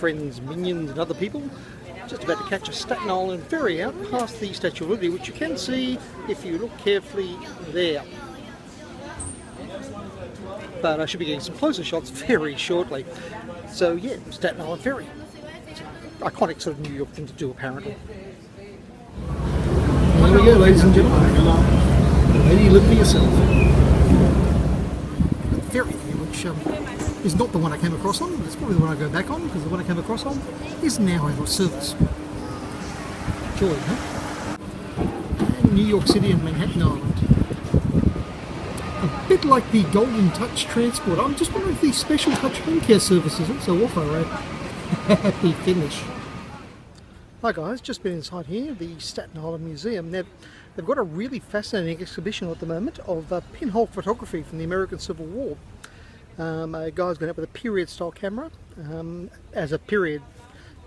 friends, minions and other people. Just about to catch a Staten Island ferry out past the Statue of Liberty, which you can see if you look carefully there. But I should be getting some closer shots very shortly. So yeah, Staten Island Ferry. It's an iconic sort of New York thing to do, apparently. Here we go, ladies and gentlemen. Lady, look for yourself. The ferry, which is not the one I came across on. It's probably the one I go back on, because the one I came across on is now out of service. Joy, huh? And New York City and Manhattan Island. A bit like the Golden Touch Transport. I'm just wondering if the Special Touch Home Care services also offer a happy finish. Hi guys, just been inside here, the Staten Island Museum. They've got a really fascinating exhibition at the moment of pinhole photography from the American Civil War. A guy's gone up with a period style camera as a period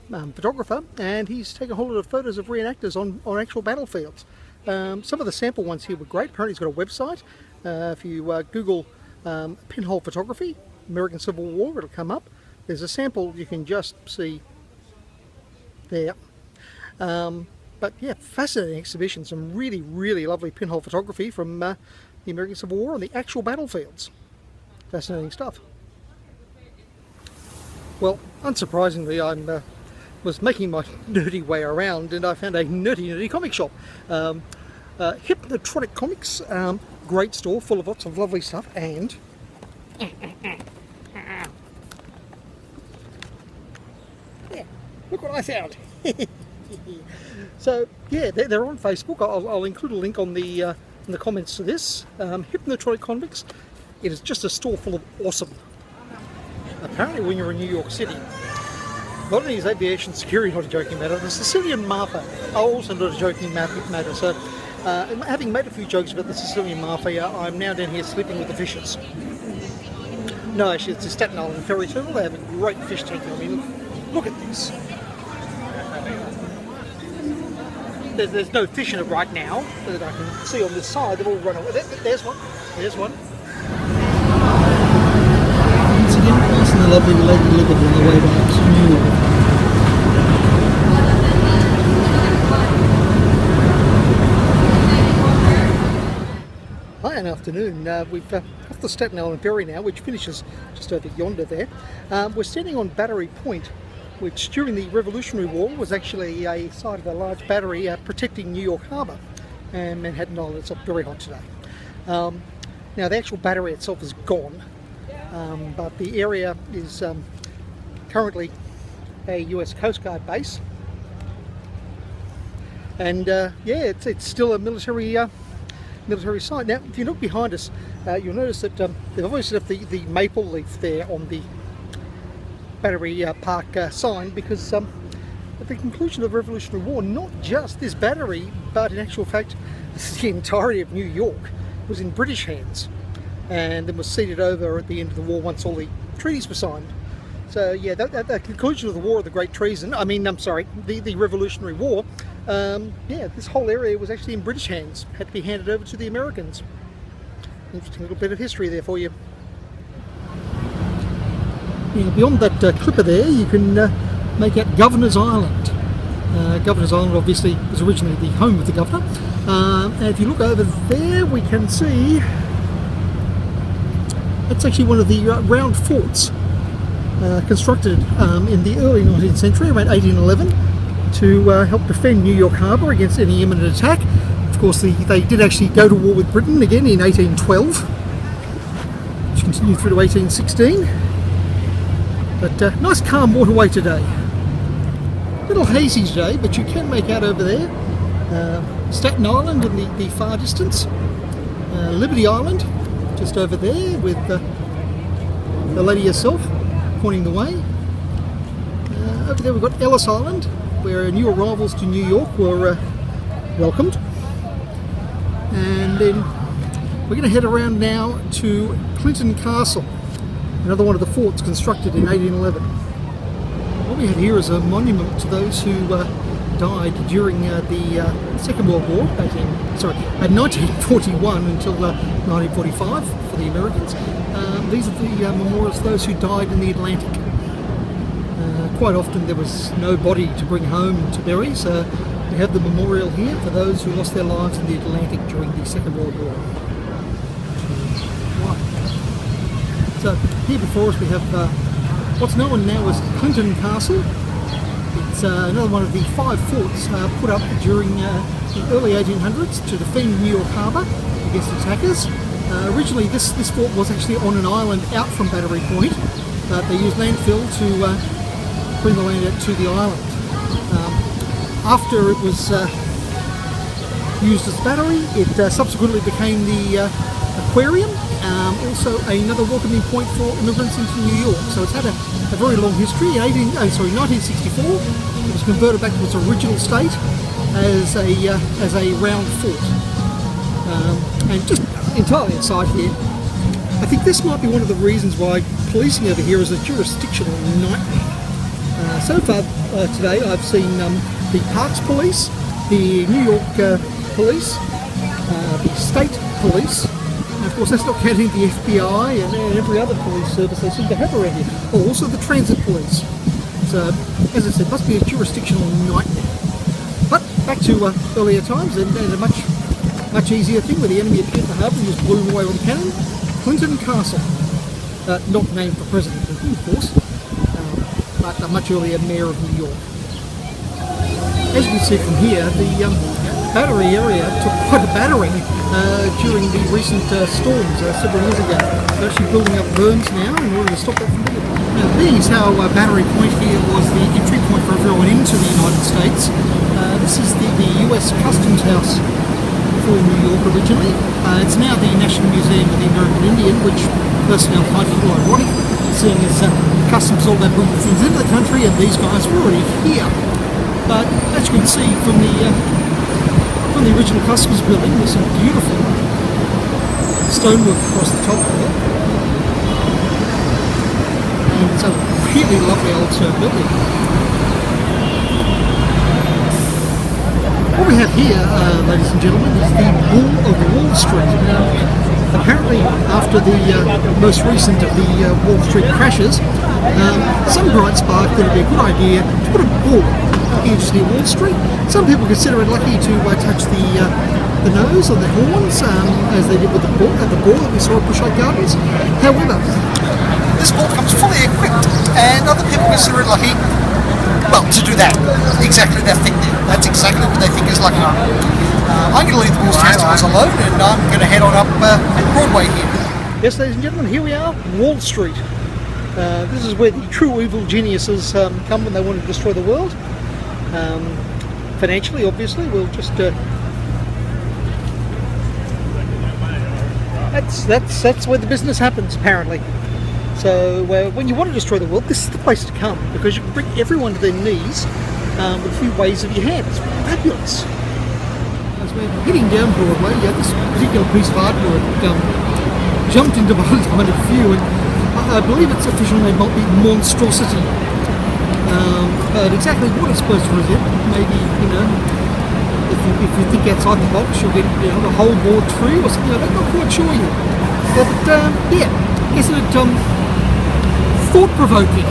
photographer, and he's taken a whole lot of photos of reenactors on actual battlefields. Some of the sample ones here were great. Apparently he's got a website. If you Google pinhole photography, American Civil War, it'll come up. There's a sample you can just see there. But yeah, fascinating exhibition. Some really, really lovely pinhole photography from the American Civil War on the actual battlefields. Fascinating stuff. Well, unsurprisingly, I was making my nerdy way around and I found a nerdy comic shop. Hypnotronic Comics, great store full of lots of lovely stuff, and yeah, look what I found. So yeah, they're on Facebook. I'll include a link on the in the comments to this. Hypnotronic Comics. It is just a store full of awesome. Apparently when you're in New York City, not only is aviation security not a joking matter, the Sicilian Mafia are also not a joking matter. So having made a few jokes about the Sicilian Mafia, I'm now down here sleeping with the fishes. No, actually it's the Staten Island Ferry Terminal. They have a great fish tank. I mean, look at this. There's no fish in it right now that I can see on this side. They've all run away. There's one. There's one. Once again, passing the lovely Lady Liberty on the way back to New York. Hi, and afternoon. We've off the Staten Island Ferry now, which finishes just over yonder there. We're standing on Battery Point, which during the Revolutionary War was actually a site of a large battery protecting New York Harbour and Manhattan Island. It's very hot today. Now the actual battery itself is gone, but the area is currently a US Coast Guard base, and yeah, it's still a military site. Now if you look behind us, you'll notice that they've obviously left the maple leaf there on the Battery Park sign, because at the conclusion of the Revolutionary War, not just this battery, but in actual fact the entirety of New York was in British hands, and then was ceded over at the end of the war once all the treaties were signed. So yeah, at the conclusion of the War of the Great Treason, the Revolutionary War, yeah, this whole area was actually in British hands, had to be handed over to the Americans. Interesting little bit of history there for you. Yeah, beyond that clipper there, you can make out Governor's Island. Governor's Island obviously was originally the home of the governor. And if you look over there, we can see that's actually one of the round forts constructed in the early 19th century, around 1811, to help defend New York Harbour against any imminent attack. Of course, they did actually go to war with Britain again in 1812, which continued through to 1816. But nice calm waterway today. A little hazy today, but you can make out over there Staten Island in the far distance, Liberty Island just over there with the lady herself pointing the way. Over there we've got Ellis Island, where new arrivals to New York were welcomed. And then we're going to head around now to Clinton Castle, another one of the forts constructed in 1811. What we have here is a monument to those who died during the Second World War back in 1941 until 1945 for the Americans. These are the memorials of those who died in the Atlantic. quite often there was no body to bring home to bury, so we have the memorial here for those who lost their lives in the Atlantic during the Second World War. So here before us we have what's known now as Clinton Castle. It's another one of the 5 forts put up during the early 1800s to defend New York Harbour against attackers. Originally this fort was actually on an island out from Battery Point, but they used landfill to bring the land out to the island. After it was used as battery, it subsequently became the aquarium, also another welcoming point for immigrants into New York. So it's had a very long history. In 1964, it was converted back to its original state as a round fort. And just entirely aside here, I think this might be one of the reasons why policing over here is a jurisdictional nightmare. So far today I've seen the Parks Police, the New York Police, the State Police, and of course that's not counting the FBI and every other police service they seem to have around here. Oh, also the Transit Police. So, as I said, must be a jurisdictional nightmare. But back to earlier times and a much easier thing where the enemy appeared in the harbour and just blew him away with a cannon. Clinton Castle. Not named for President Clinton, of course, but a much earlier mayor of New York. As you can see from here, the battery area took quite a battering during the recent storms several years ago. They're actually building up berms now in order to stop that from happening. Now these, how Battery Point here was the entry point for everyone into the United States. This is the US Customs House for New York originally. It's now the National Museum of the American Indian, which personnel find a little ironic, seeing as customs all about bringing things into the country and these guys were already here. But as you can see from the original customs building, there's some beautiful stonework across the top there. And it's a really lovely old stone building. What we have here, ladies and gentlemen, is the Bull of Wall Street. Now, apparently, after the most recent of the Wall Street crashes, some bright spark that it would be a good idea to put a bull into near Wall Street. Some people consider it lucky to touch the nose or the horns, as they did with the bull that we saw at Bushlight Gardens. However, this bull comes fully equipped, and other people consider it lucky, well, to do that. Exactly that thing there. That's exactly what they think is lucky. I'm going to leave the Bulls Festivals alone, and I'm going to head on up Broadway here. Yes, ladies and gentlemen, here we are, Wall Street. This is where the true evil geniuses come when they want to destroy the world. Financially, obviously, we'll just... That's where the business happens, apparently. So when you want to destroy the world, this is the place to come, because you can bring everyone to their knees with a few waves of your hand. It's fabulous. As we're heading down Broadway, this particular piece of artwork jumped into my line of view, and I believe its official name might be Monstrosity. But exactly what it's supposed to represent, maybe, if you think outside the box, you'll get a whole board tree or something like that. Not quite sure yet. But isn't it thought-provoking?